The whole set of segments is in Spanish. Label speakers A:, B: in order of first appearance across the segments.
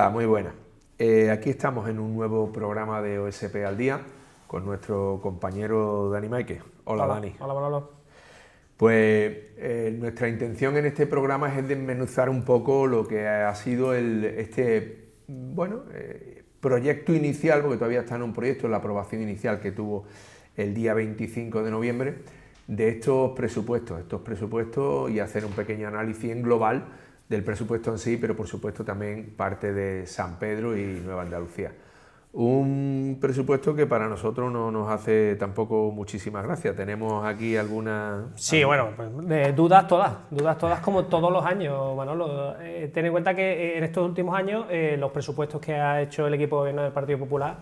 A: Hola, muy buenas. Aquí estamos en un nuevo programa de OSP al Día con nuestro compañero Dani Maike. Hola, Dani.
B: Hola, Manolo.
A: Pues nuestra intención en este programa es desmenuzar un poco lo que ha sido proyecto inicial, porque todavía está en un proyecto, la aprobación inicial que tuvo el día 25 de noviembre, de estos presupuestos y hacer un pequeño análisis en global del presupuesto en sí, pero por supuesto también parte de San Pedro y Nueva Andalucía. Un presupuesto que para nosotros no nos hace tampoco muchísima gracia. Tenemos aquí algunas...
B: Sí, bueno, pues, dudas todas como todos los años, Manolo. Ten en cuenta que en estos últimos años los presupuestos que ha hecho el equipo de gobierno del Partido Popular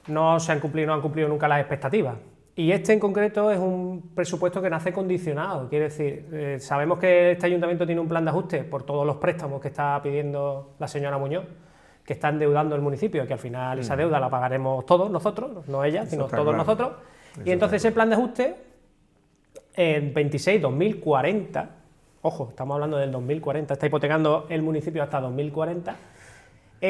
B: no han cumplido nunca las expectativas. Y este en concreto es un presupuesto que nace condicionado, quiere decir, sabemos que este ayuntamiento tiene un plan de ajuste por todos los préstamos que está pidiendo la señora Muñoz, que está endeudando el municipio, que al final esa deuda la pagaremos todos nosotros, no ella, sino todos nosotros. Y entonces ese plan de ajuste, en 26-2040, ojo, estamos hablando del 2040, está hipotecando el municipio hasta 2040,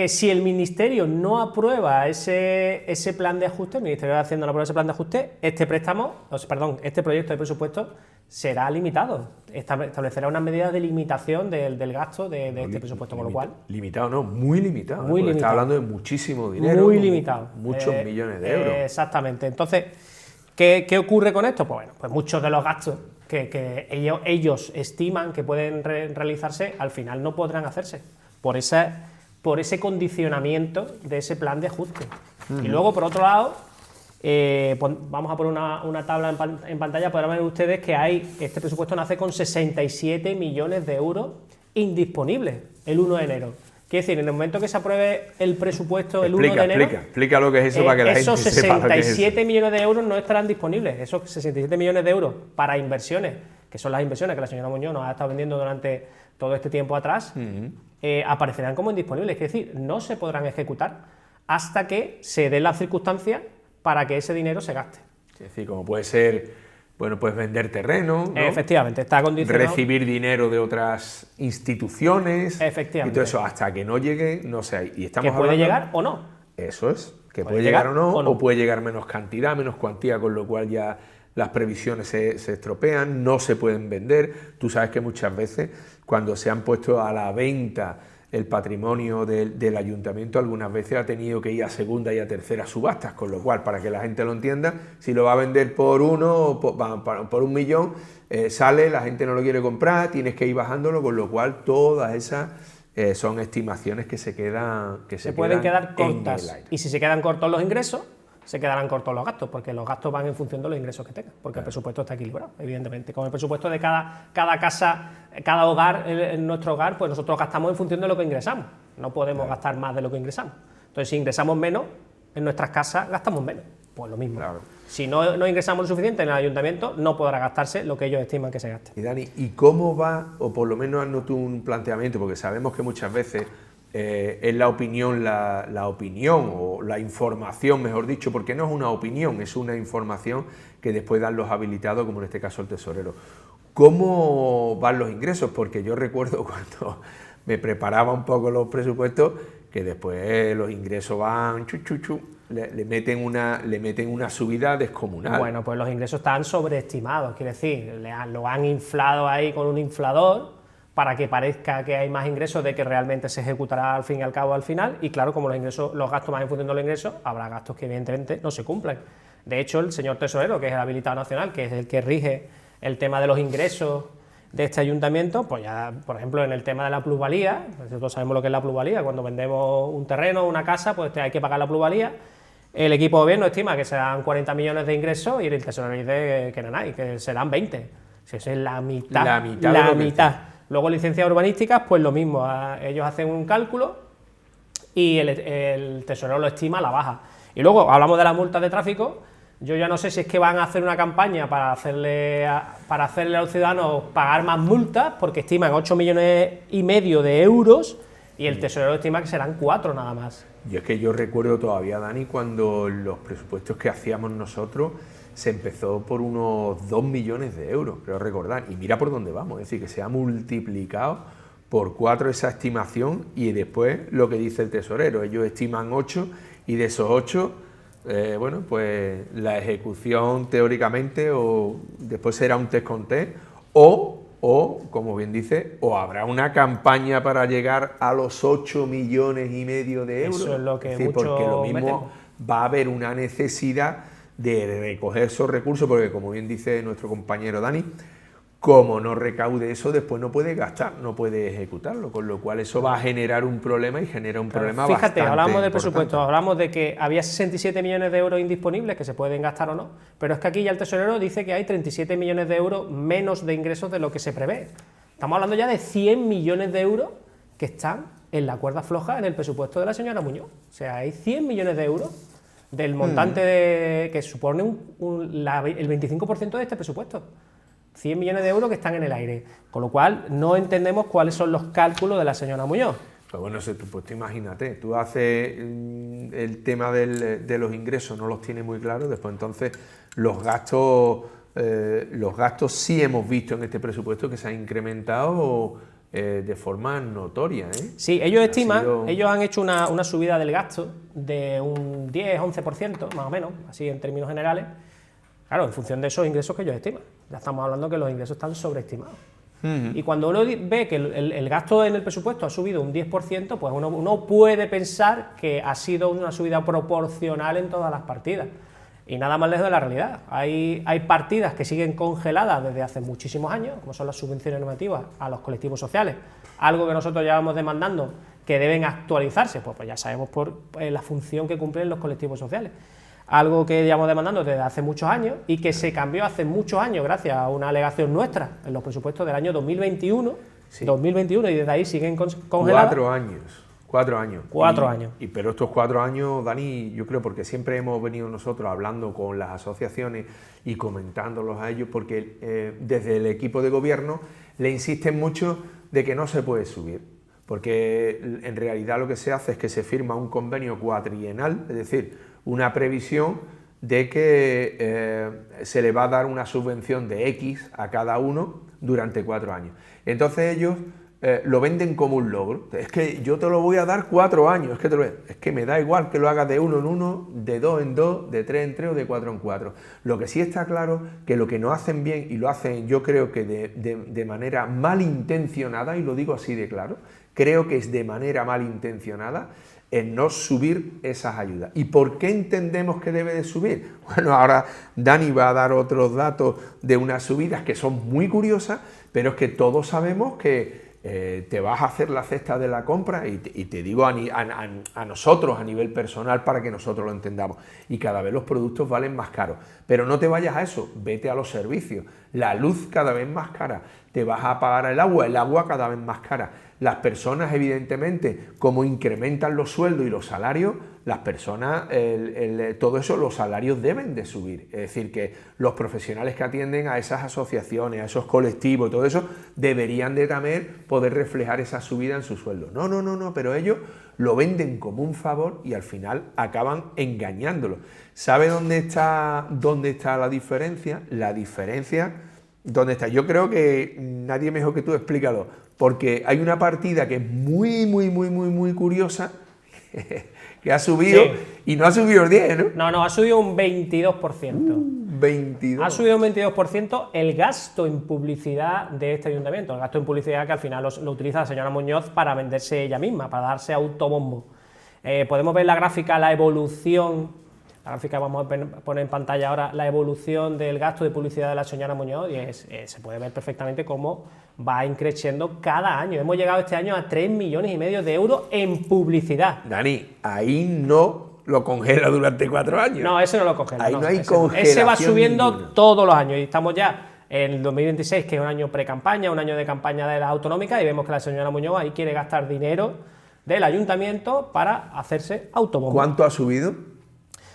B: si el Ministerio no aprueba ese plan de ajuste, el Ministerio de Hacienda no aprueba ese plan de ajuste, este proyecto de presupuesto será limitado, establecerá unas medidas de limitación del gasto de este presupuesto, con lo cual...
A: Limitado no, muy limitado.
B: Muy limitado.
A: Está hablando de muchísimo dinero.
B: Muy limitado.
A: Muchos millones de euros.
B: Exactamente. Entonces, ¿qué ocurre con esto? Pues bueno, pues muchos de los gastos que ellos estiman que pueden realizarse, al final no podrán hacerse, por ese condicionamiento de ese plan de ajuste. Y luego, por otro lado, vamos a poner una tabla en pantalla, podrán ver ustedes que este presupuesto nace con 67 millones de euros indisponibles el 1 de enero. Quiere decir, en el momento que se apruebe el presupuesto el 1 de enero...
A: Explica lo que es eso para que la gente sepa lo que es eso.
B: Esos 67 millones de euros no estarán disponibles. Esos 67 millones de euros para inversiones, que son las inversiones que la señora Muñoz nos ha estado vendiendo durante todo este tiempo atrás, aparecerán como indisponibles. Es decir, no se podrán ejecutar hasta que se den las circunstancias para que ese dinero se gaste.
A: Es decir, como puede ser, bueno, pues vender terreno, ¿no?
B: Efectivamente, está condicionado.
A: Recibir dinero de otras instituciones.
B: Efectivamente.
A: Y todo eso, hasta que no llegue, no sé. Y estamos
B: que puede
A: hablando,
B: llegar o no.
A: Eso es, que puede llegar o no, o puede llegar menos cantidad, menos cuantía, con lo cual ya las previsiones se estropean, no se pueden vender. Tú sabes que muchas veces, cuando se han puesto a la venta el patrimonio del ayuntamiento, algunas veces ha tenido que ir a segunda y a tercera subastas, con lo cual, para que la gente lo entienda, si lo va a vender por uno o por 1 millón, sale, la gente no lo quiere comprar, tienes que ir bajándolo, con lo cual todas esas son estimaciones que se
B: pueden quedar cortas, y si se quedan cortos los ingresos, se quedarán cortos los gastos, porque los gastos van en función de los ingresos que tengan, porque el presupuesto está equilibrado, evidentemente. Con el presupuesto de cada casa, cada hogar, en nuestro hogar, pues nosotros gastamos en función de lo que ingresamos, no podemos gastar más de lo que ingresamos. Entonces, si ingresamos menos, en nuestras casas gastamos menos, pues lo mismo. Claro. Si no ingresamos lo suficiente en el ayuntamiento, no podrá gastarse lo que ellos estiman que se gaste.
A: Y Dani, ¿y cómo va, o por lo menos haznos tú un planteamiento, porque sabemos que muchas veces es la opinión o la información, mejor dicho, porque no es una opinión, es una información que después dan los habilitados, como en este caso el tesorero. ¿Cómo van los ingresos? Porque yo recuerdo cuando me preparaba un poco los presupuestos, que después los ingresos van le meten una subida descomunal.
B: Bueno, pues los ingresos están sobreestimados, quiere decir, lo han inflado ahí con un inflador, para que parezca que hay más ingresos de que realmente se ejecutará al fin y al cabo al final, y claro, como los gastos van en función de los ingresos, habrá gastos que evidentemente no se cumplen. De hecho, el señor tesorero, que es el habilitado nacional, que es el que rige el tema de los ingresos de este ayuntamiento, pues ya, por ejemplo, en el tema de la plusvalía, nosotros sabemos lo que es la plusvalía, cuando vendemos un terreno o una casa, pues hay que pagar la plusvalía. El equipo de gobierno estima que serán 40 millones de ingresos y el tesorero dice que serán 20. Si eso es la mitad. La mitad. Luego, licencias urbanísticas, pues lo mismo, ellos hacen un cálculo y el tesorero lo estima a la baja. Y luego hablamos de las multas de tráfico. Yo ya no sé si es que van a hacer una campaña para hacerle a los ciudadanos pagar más multas, porque estiman 8,5 millones de euros y el tesorero estima que serán 4 nada más.
A: Y es que yo recuerdo todavía, Dani, cuando los presupuestos que hacíamos nosotros se empezó por unos 2 millones de euros, creo recordar, y mira por dónde vamos, es decir, que se ha multiplicado por 4 esa estimación y después lo que dice el tesorero. Ellos estiman 8 y de esos 8, bueno, pues la ejecución teóricamente o después será un test con test o, como bien dice, o habrá una campaña para llegar a los 8,5 millones de euros.
B: Eso es lo que muchos
A: porque lo mismo va a haber una necesidad de recoger esos recursos, porque como bien dice nuestro compañero Dani, como no recaude eso, después no puede gastar, no puede ejecutarlo, con lo cual eso va a generar un problema y genera un problema bastante
B: Fíjate, hablamos del presupuesto,
A: importante.
B: hablamos de que había 67 millones de euros indisponibles que se pueden gastar o no, pero es que aquí ya el tesorero dice que hay 37 millones de euros menos de ingresos de lo que se prevé. Estamos hablando ya de 100 millones de euros que están en la cuerda floja en el presupuesto de la señora Muñoz. O sea, hay 100 millones de euros del montante que supone el 25% de este presupuesto. 100 millones de euros que están en el aire, con lo cual no entendemos cuáles son los cálculos de la señora Muñoz.
A: Pues bueno, pues tú imagínate, tú haces el tema de los ingresos, no los tienes muy claros, después entonces los gastos sí hemos visto en este presupuesto que se han incrementado de forma notoria.
B: Sí, ellos estiman, ellos han hecho una subida del gasto de un 10-11%, más o menos, así en términos generales. Claro, en función de esos ingresos que ellos estiman. Ya estamos hablando que los ingresos están sobreestimados. Y cuando uno ve que el gasto en el presupuesto ha subido un 10%, pues uno puede pensar que ha sido una subida proporcional en todas las partidas. Y nada más lejos de la realidad. Hay partidas que siguen congeladas desde hace muchísimos años, como son las subvenciones normativas a los colectivos sociales, algo que nosotros llevamos demandando que deben actualizarse, pues ya sabemos por la función que cumplen los colectivos sociales. Algo que llevamos demandando desde hace muchos años y que se cambió hace muchos años gracias a una alegación nuestra en los presupuestos del año 2021, sí. 2021 y desde ahí siguen congeladas.
A: 4 años.
B: 4 años.
A: Pero estos 4 años, Dani, yo creo porque siempre hemos venido nosotros hablando con las asociaciones y comentándolos a ellos, porque desde el equipo de gobierno le insisten mucho de que no se puede subir, porque en realidad lo que se hace es que se firma un convenio cuatrienal, es decir, una previsión de que se le va a dar una subvención de X a cada uno durante 4 años. Entonces ellos lo venden como un logro. Es que yo te lo voy a dar 4 años, es que me da igual que lo hagas de 1 en 1, de 2 en 2, de 3 en 3 o de 4 en 4. Lo que sí está claro que lo que no hacen bien, y lo hacen yo creo que de manera malintencionada, y lo digo así de claro, creo que es de manera malintencionada, en no subir esas ayudas. ¿Y por qué entendemos que debe de subir? Bueno, ahora Dani va a dar otros datos de unas subidas que son muy curiosas, pero es que todos sabemos que te vas a hacer la cesta de la compra y te digo a nosotros a nivel personal para que nosotros lo entendamos, y cada vez los productos valen más caros, pero no te vayas a eso, vete a los servicios, la luz cada vez más cara, te vas a pagar el agua cada vez más cara. Las personas, evidentemente, como incrementan los sueldos y los salarios, las personas, todo eso, los salarios deben de subir. Es decir, que los profesionales que atienden a esas asociaciones, a esos colectivos, todo eso, deberían de también poder reflejar esa subida en su sueldo. No, pero ellos lo venden como un favor y al final acaban engañándolo. ¿Sabe dónde está la diferencia? La diferencia, ¿dónde está? Yo creo que nadie mejor que tú, explícalo. Porque hay una partida que es muy curiosa, que ha subido, sí. Y no ha subido el 10, ¿no?
B: No, ha subido un 22%.
A: 22.
B: Ha subido un 22% el gasto en publicidad de este ayuntamiento, el gasto en publicidad que al final lo utiliza la señora Muñoz para venderse ella misma, para darse autobombo. Podemos ver la gráfica, la evolución, la gráfica vamos a poner en pantalla ahora, la evolución del gasto de publicidad de la señora Muñoz, y se puede ver perfectamente cómo va increciendo cada año. Hemos llegado este año a 3,5 millones de euros en publicidad.
A: Dani, ahí no lo congela durante 4 años.
B: No, ese no lo congela.
A: Ahí no hay congelación.
B: Ese va subiendo ninguna. Todos los años, y estamos ya en el 2026, que es un año pre-campaña, un año de campaña de las autonómicas, y vemos que la señora Muñoz ahí quiere gastar dinero del ayuntamiento para hacerse autobombo.
A: ¿Cuánto ha subido?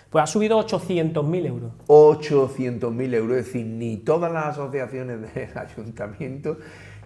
B: Pues ha subido 800.000 euros.
A: 800.000 euros, es decir, ni todas las asociaciones del ayuntamiento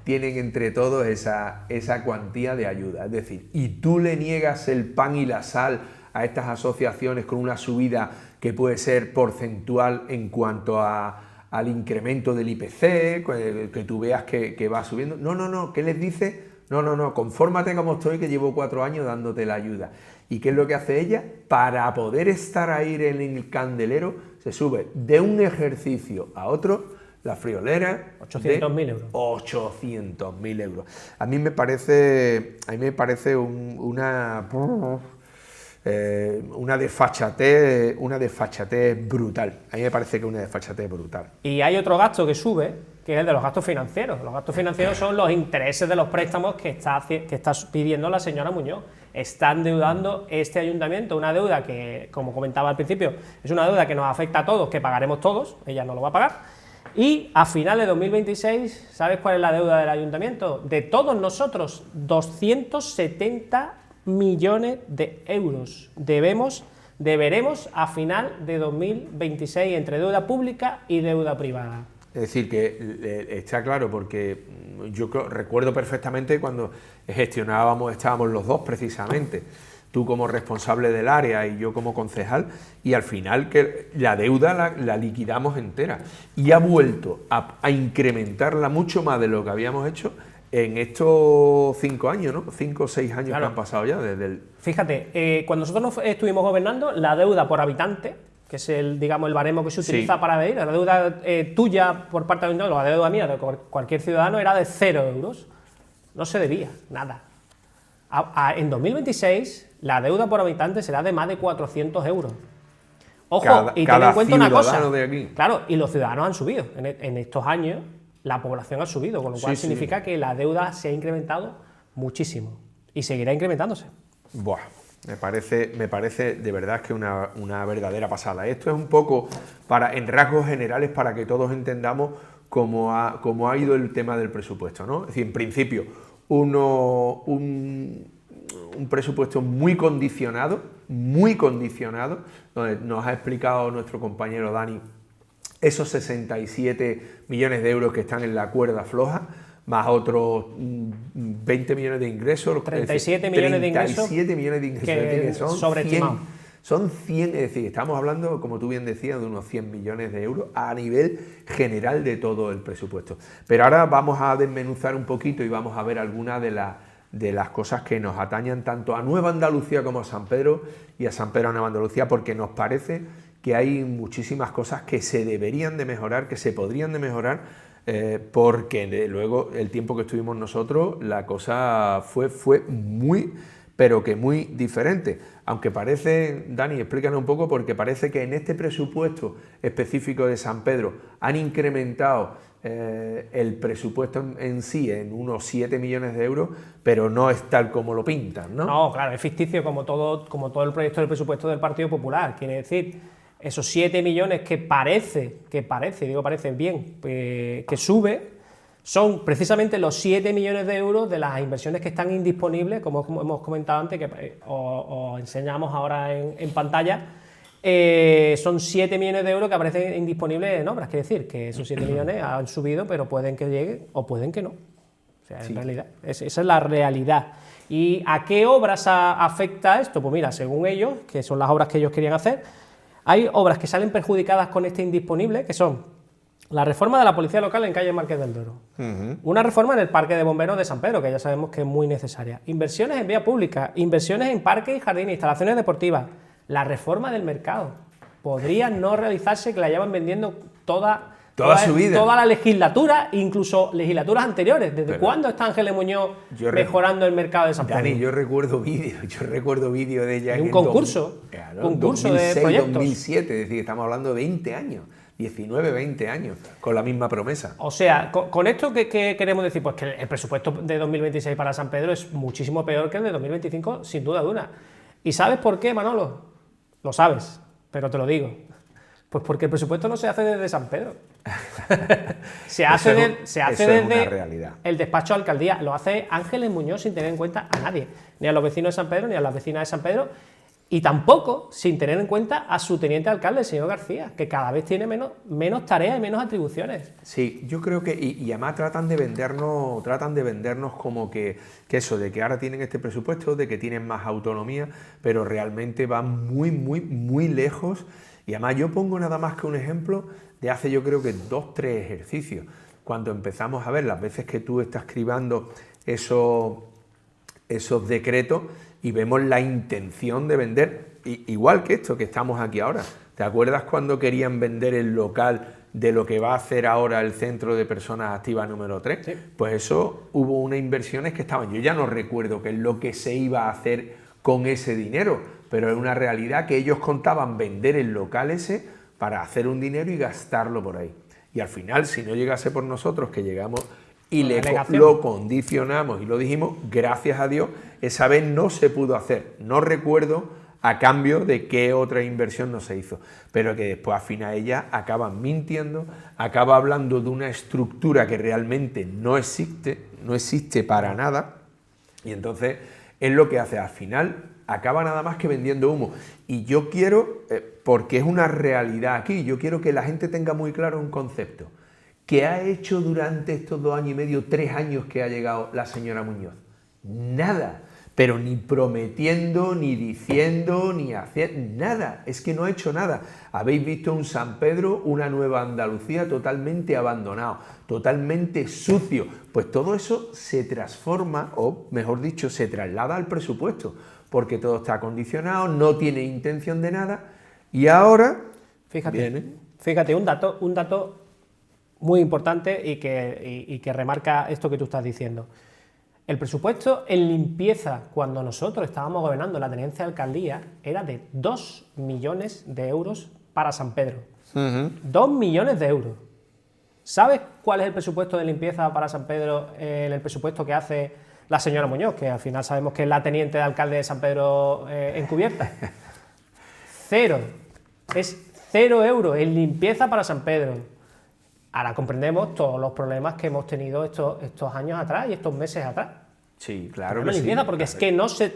A: tienen entre todos esa cuantía de ayuda. Es decir, y tú le niegas el pan y la sal a estas asociaciones con una subida que puede ser porcentual en cuanto al incremento del IPC, que tú veas que va subiendo. No, ¿qué les dice? No, confórmate como estoy, que llevo 4 años dándote la ayuda. ¿Y qué es lo que hace ella? Para poder estar ahí en el candelero, se sube de un ejercicio a otro la friolera
B: 800.000 euros.
A: 800.000 euros. A mí me parece una desfachatez brutal. A mí me parece que es una desfachatez brutal.
B: Y hay otro gasto que sube, que es el de los gastos financieros. Los gastos financieros son los intereses de los préstamos que está pidiendo la señora Muñoz. Está endeudando este ayuntamiento, una deuda que, como comentaba al principio, es una deuda que nos afecta a todos, que pagaremos todos, ella no lo va a pagar. Y a final de 2026, ¿sabes cuál es la deuda del ayuntamiento? De todos nosotros, 270 millones de euros deberemos a final de 2026 entre deuda pública y deuda privada.
A: Es decir, que está claro, porque yo recuerdo perfectamente cuando estábamos los dos precisamente, tú como responsable del área y yo como concejal, y al final que la deuda la liquidamos entera y ha vuelto a incrementarla mucho más de lo que habíamos hecho en estos 5 años, ¿no? 5 o 6 años
B: claro.
A: Que han pasado ya desde el...
B: Fíjate, cuando nosotros estuvimos gobernando, la deuda por habitante, que es el baremo que se utiliza para medir, la deuda tuya por parte del ayuntamiento, la deuda mía de cualquier ciudadano era de 0 euros. No se debía, nada. En 2026, la deuda por habitante será de más de 400 euros. Ojo, y ten en cuenta una cosa.
A: De aquí.
B: Claro, y los ciudadanos han subido. En estos años, la población ha subido, con lo cual significa que la deuda se ha incrementado muchísimo. Y seguirá incrementándose.
A: Buah. Me parece de verdad que una verdadera pasada. Esto es un poco, en rasgos generales, para que todos entendamos cómo ha ido el tema del presupuesto, ¿no? Es decir, en principio, un presupuesto muy condicionado, donde nos ha explicado nuestro compañero Dani esos 67 millones de euros que están en la cuerda floja, más otros 20 millones de ingresos.
B: 37 millones de ingresos.
A: 37 millones de ingresos.
B: Que
A: son
B: sobreestimado.
A: Son 100, es decir, estamos hablando, como tú bien decías, de unos 100 millones de euros a nivel general de todo el presupuesto. Pero ahora vamos a desmenuzar un poquito y vamos a ver algunas de las cosas que nos atañan tanto a Nueva Andalucía como a San Pedro y a San Pedro a Nueva Andalucía, porque nos parece que hay muchísimas cosas que se deberían de mejorar, que se podrían de mejorar, porque luego el tiempo que estuvimos nosotros la cosa fue muy, pero que muy diferente. Aunque parece, Dani, explícanos un poco, porque parece que en este presupuesto específico de San Pedro han incrementado el presupuesto en sí en unos 7 millones de euros, pero no es tal como lo pintan, ¿no?
B: No, claro, es ficticio como todo el proyecto del presupuesto del Partido Popular. Quiere decir, esos 7 millones que parece bien, que sube, son precisamente los 7 millones de euros de las inversiones que están indisponibles, como hemos comentado antes, que os enseñamos ahora en pantalla. Son 7 millones de euros que aparecen indisponibles en obras. Quiere decir que esos 7 millones han subido, pero pueden que lleguen o pueden que no. O sea, en realidad, esa es la realidad. ¿Y a qué obras afecta esto? Pues mira, según ellos, que son las obras que ellos querían hacer, hay obras que salen perjudicadas con este indisponible, que son la reforma de la policía local en calle Marqués del Duero, una reforma en el parque de bomberos de San Pedro, que ya sabemos que es muy necesaria, inversiones en vía pública, inversiones en parques y jardines, instalaciones deportivas, la reforma del mercado. Podría no realizarse, que la llevan vendiendo toda
A: su vida,
B: toda la legislatura, incluso legislaturas anteriores. ¿Desde cuándo está Ángeles Muñoz mejorando el mercado de San Pedro?
A: Dani, yo recuerdo vídeos de ella
B: en un concurso, concurso 2006, de proyectos.
A: 2007, es decir, estamos hablando de 20 años, 19, 20 años, con la misma promesa.
B: O sea, con esto, ¿qué queremos decir? Pues que el presupuesto de 2026 para San Pedro es muchísimo peor que el de 2025, sin duda alguna. ¿Y sabes por qué, Manolo? Lo sabes, pero te lo digo. Pues porque el presupuesto no se hace desde San Pedro. se hace desde el despacho de alcaldía. Lo hace Ángeles Muñoz sin tener en cuenta a nadie. Ni a los vecinos de San Pedro, ni a las vecinas de San Pedro. Y tampoco sin tener en cuenta a su teniente alcalde, el señor García, que cada vez tiene menos tareas y menos atribuciones.
A: Sí, yo creo que, y además tratan de vendernos como que eso, de que ahora tienen este presupuesto, de que tienen más autonomía, pero realmente van muy, muy, muy lejos. Y además yo pongo nada más que un ejemplo de hace, yo creo que 2 o 3 ejercicios. cuando empezamos a ver las veces que tú estás cribando esos decretos y vemos la intención de vender, igual que esto que estamos aquí ahora. ¿Te acuerdas cuando querían vender el local de lo que va a hacer ahora el Centro de Personas Activas número 3?
B: Sí.
A: Pues eso, hubo unas inversiones que estaban, yo ya no recuerdo qué es lo que se iba a hacer con ese dinero, pero es una realidad que ellos contaban vender el local ese para hacer un dinero y gastarlo por ahí. Y al final, si no llegase por nosotros, que llegamos y lo condicionamos y lo dijimos, gracias a Dios, esa vez no se pudo hacer. No recuerdo a cambio de qué otra inversión no se hizo, pero que después al final ella acaba mintiendo, acaba hablando de una estructura que realmente no existe para nada, y entonces es lo que hace, al final acaba nada más que vendiendo humo. Y yo quiero, porque es una realidad aquí, yo quiero que la gente tenga muy claro un concepto. ¿Qué ha hecho durante estos 2 años y medio, 3 años que ha llegado la señora Muñoz? Nada. Pero ni prometiendo, ni diciendo, ni haciendo, nada, es que no ha hecho nada. Habéis visto un San Pedro, una Nueva Andalucía totalmente abandonado, totalmente sucio. Pues todo eso se transforma, o mejor dicho, se traslada al presupuesto, porque todo está condicionado, no tiene intención de nada, y ahora
B: Fíjate, un dato muy importante y que remarca esto que tú estás diciendo. El presupuesto en limpieza, cuando nosotros estábamos gobernando la tenencia de alcaldía, era de 2 millones de euros para San Pedro. 2 millones de euros. ¿Sabes cuál es el presupuesto de limpieza para San Pedro en el presupuesto que hace la señora Muñoz, que al final sabemos que es la teniente de alcalde de San Pedro encubierta? 0. Es 0 euros en limpieza para San Pedro. Ahora comprendemos todos los problemas que hemos tenido estos años atrás y estos meses atrás.
A: Sí, claro que sí.
B: Porque es que no se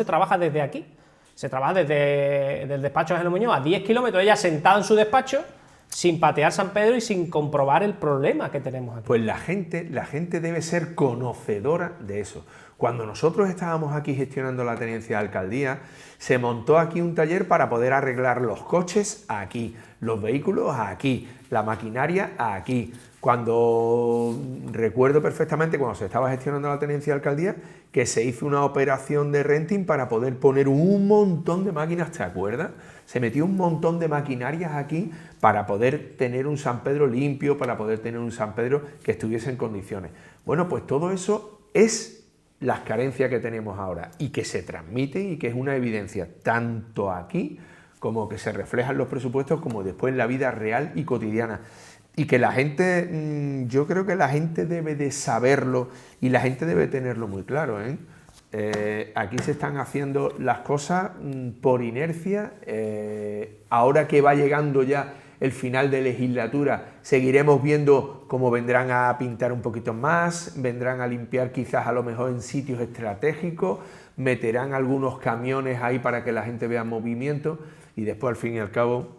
B: trabaja desde aquí. Se trabaja desde el despacho de Ángel Muñoz a 10 kilómetros, ella sentada en su despacho, sin patear San Pedro y sin comprobar el problema que tenemos aquí.
A: Pues la gente debe ser conocedora de eso. Cuando nosotros estábamos aquí gestionando la tenencia de alcaldía, se montó aquí un taller para poder arreglar los coches aquí, los vehículos aquí, la maquinaria aquí. Cuando recuerdo perfectamente cuando se estaba gestionando la tenencia de alcaldía, que se hizo una operación de renting para poder poner un montón de máquinas, ¿te acuerdas? Se metió un montón de maquinarias aquí para poder tener un San Pedro limpio, para poder tener un San Pedro que estuviese en condiciones. Bueno, pues todo eso es las carencias que tenemos ahora y que se transmiten y que es una evidencia tanto aquí como que se refleja en los presupuestos como después en la vida real y cotidiana. Y que la gente, yo creo que la gente debe de saberlo y la gente debe tenerlo muy claro, aquí se están haciendo las cosas por inercia, ahora que va llegando ya el final de legislatura, seguiremos viendo cómo vendrán a pintar un poquito más, vendrán a limpiar quizás a lo mejor en sitios estratégicos, meterán algunos camiones ahí para que la gente vea movimiento y después al fin y al cabo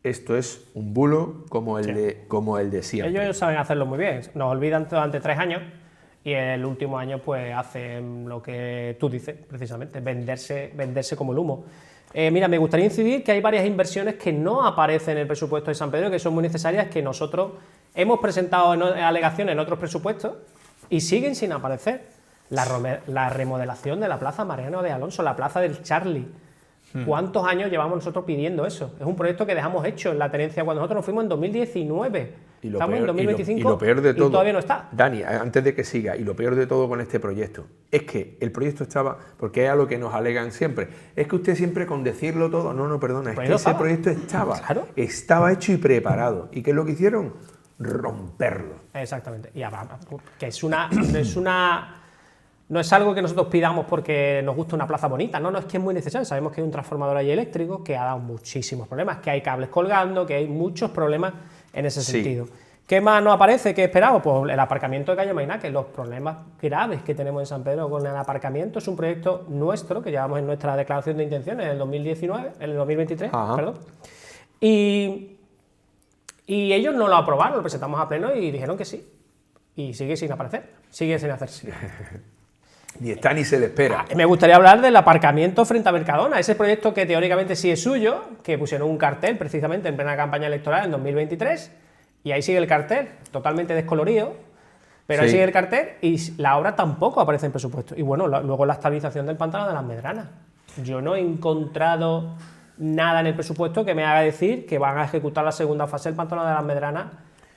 A: esto es un bulo como el de siempre.
B: Ellos saben hacerlo muy bien, nos olvidan durante 3 años y el último año pues hacen lo que tú dices precisamente, venderse como el humo. Mira, me gustaría incidir que hay varias inversiones que no aparecen en el presupuesto de San Pedro, que son muy necesarias, que nosotros hemos presentado en alegaciones en otros presupuestos y siguen sin aparecer. La remodelación de la Plaza Mariano de Alonso, la Plaza del Charlie. ¿Cuántos años llevamos nosotros pidiendo eso? Es un proyecto que dejamos hecho en la tenencia cuando nosotros nos fuimos en 2019. Estamos en 2025
A: y lo peor de todo,
B: todavía no está.
A: Dani, antes de que siga, y lo peor de todo con este proyecto, es que el proyecto estaba, porque es a lo que nos alegan siempre, es que usted siempre con decirlo todo, no, perdona, es que ese proyecto estaba hecho y preparado. ¿Y qué es lo que hicieron? Romperlo.
B: Exactamente. Y que no es algo que nosotros pidamos porque nos gusta una plaza bonita, no, es que es muy necesario. Sabemos que hay un transformador ahí eléctrico que ha dado muchísimos problemas, que hay cables colgando, que hay muchos problemas en ese sentido. ¿Qué más nos aparece que esperamos? Pues el aparcamiento de Calle Mainá, que los problemas graves que tenemos en San Pedro con el aparcamiento es un proyecto nuestro que llevamos en nuestra declaración de intenciones en el 2023, perdón. Y ellos no lo aprobaron, lo presentamos a pleno y dijeron que sí. Y sigue sin aparecer, sigue sin hacerse.
A: Ni está ni se le espera.
B: Me gustaría hablar del aparcamiento frente a Mercadona, ese proyecto que teóricamente sí es suyo, que pusieron un cartel precisamente en plena campaña electoral en 2023 Y ahí sigue el cartel, totalmente descolorido, pero
A: Sí.
B: ahí sigue el cartel y la obra tampoco aparece en presupuesto. Y bueno, luego la estabilización del pantano de las Medranas. Yo no he encontrado nada en el presupuesto que me haga decir que van a ejecutar la segunda fase del pantano de las Medranas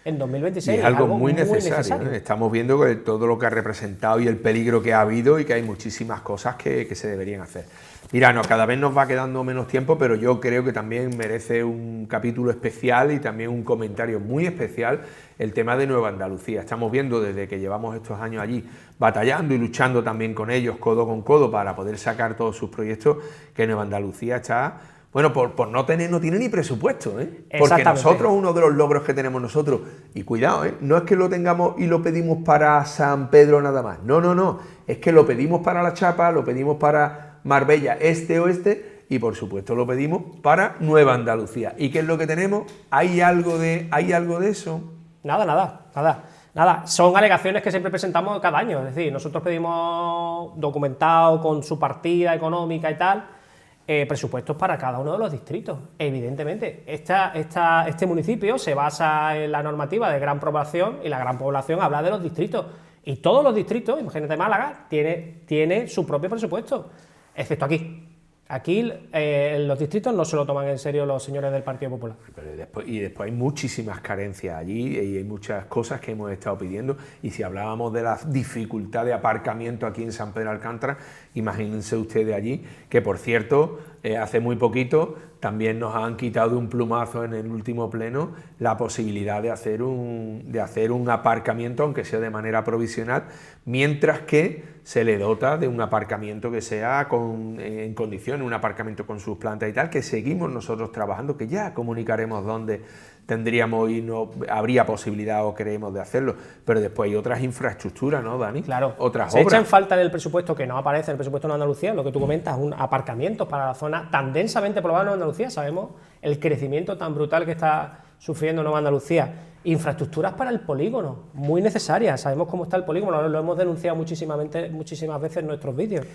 B: en 2026.
A: Y es algo muy necesario, ¿eh? Estamos viendo que todo lo que ha representado y el peligro que ha habido y que hay muchísimas cosas que se deberían hacer. Mira, cada vez nos va quedando menos tiempo, pero yo creo que también merece un capítulo especial y también un comentario muy especial el tema de Nueva Andalucía. Estamos viendo desde que llevamos estos años allí batallando y luchando también con ellos codo con codo para poder sacar todos sus proyectos, que Nueva Andalucía está... Bueno, por no tiene ni presupuesto, ¿eh? Porque nosotros, uno de los logros que tenemos nosotros, y cuidado, no es que lo tengamos y lo pedimos para San Pedro nada más, no, es que lo pedimos para La Chapa, lo pedimos para Marbella, oeste, y por supuesto lo pedimos para Nueva Andalucía. ¿Y qué es lo que tenemos? ¿Hay algo de eso?
B: Nada. Son alegaciones que siempre presentamos cada año, es decir, nosotros pedimos documentado con su partida económica y tal, presupuestos para cada uno de los distritos. Evidentemente, este municipio se basa en la normativa de gran población y la gran población habla de los distritos. Y todos los distritos, imagínate Málaga, tiene su propio presupuesto, excepto aquí. Aquí los distritos no se lo toman en serio los señores del Partido Popular.
A: Pero después hay muchísimas carencias allí y hay muchas cosas que hemos estado pidiendo, y si hablábamos de la dificultad de aparcamiento aquí en San Pedro Alcántara, imagínense ustedes allí, que por cierto, hace muy poquito también nos han quitado de un plumazo en el último pleno la posibilidad de hacer un aparcamiento, aunque sea de manera provisional, mientras que se le dota de un aparcamiento que sea en condiciones, un aparcamiento con sus plantas y tal, que seguimos nosotros trabajando, que ya comunicaremos dónde tendríamos y no habría posibilidad o creemos de hacerlo, pero después hay otras infraestructuras, ¿no, Dani?
B: Claro,
A: otras
B: se
A: obras.
B: echan falta en el presupuesto, que no aparece en el presupuesto de Andalucía, lo que tú comentas, un aparcamiento para la zona tan densamente poblada en Andalucía. Sabemos el crecimiento tan brutal que está sufriendo Nueva Andalucía. Infraestructuras para el polígono, muy necesarias, sabemos cómo está el polígono, lo hemos denunciado muchísimas veces en nuestros vídeos.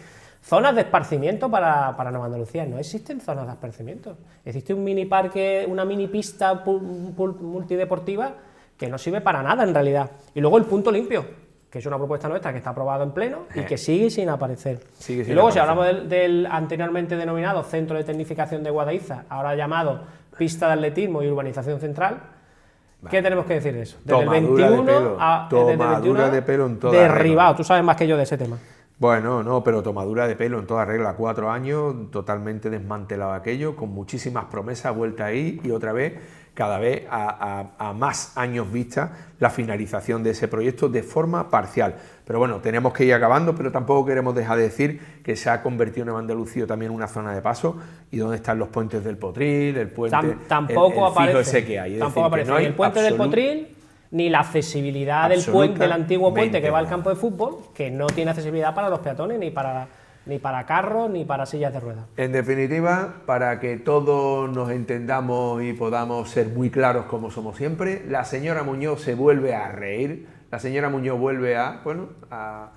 B: Zonas de esparcimiento para Nueva Andalucía, no existen zonas de esparcimiento, existe un mini parque, una mini pista multideportiva que no sirve para nada en realidad. Y luego el punto limpio, que es una propuesta nuestra que está aprobada en pleno y que sigue sin aparecer. Y luego si hablamos del anteriormente denominado Centro de Tecnificación de Guadaiza, ahora llamado Pista de Atletismo y Urbanización Central, ¿qué tenemos que decir de eso? Desde el 21 a
A: tomadura de pelo en toda
B: derribado.
A: regla.
B: Tú sabes más que yo de ese tema.
A: Bueno, no, pero tomadura de pelo en toda regla. 4 años, totalmente desmantelado aquello, con muchísimas promesas, vuelta ahí y otra vez, cada vez a más años vista, la finalización de ese proyecto de forma parcial. Pero bueno, tenemos que ir acabando, pero tampoco queremos dejar de decir que se ha convertido Nueva Andalucía también en una zona de paso, y donde están los puentes del Potril, el puente,
B: tampoco
A: el fijo
B: aparece,
A: ese que hay.
B: Tampoco aparece ni el puente del Potril, ni la accesibilidad del antiguo puente que va al campo de fútbol, que no tiene accesibilidad para los peatones, ni para carros, ni para sillas de ruedas.
A: En definitiva, para que todos nos entendamos y podamos ser muy claros como somos siempre, la señora Muñoz se vuelve a reír, la señora Muñoz vuelve a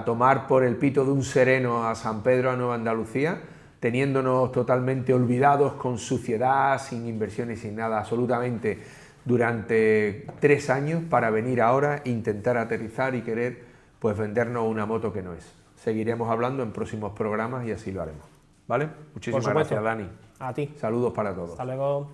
A: tomar por el pito de un sereno a San Pedro, a Nueva Andalucía, teniéndonos totalmente olvidados, con suciedad, sin inversiones, sin nada, absolutamente, durante 3 años, para venir ahora, intentar aterrizar y querer pues vendernos una moto que no es. Seguiremos hablando en próximos programas y así lo haremos, ¿vale? Muchísimas gracias, Dani.
B: A ti.
A: Saludos para todos.
B: Hasta luego.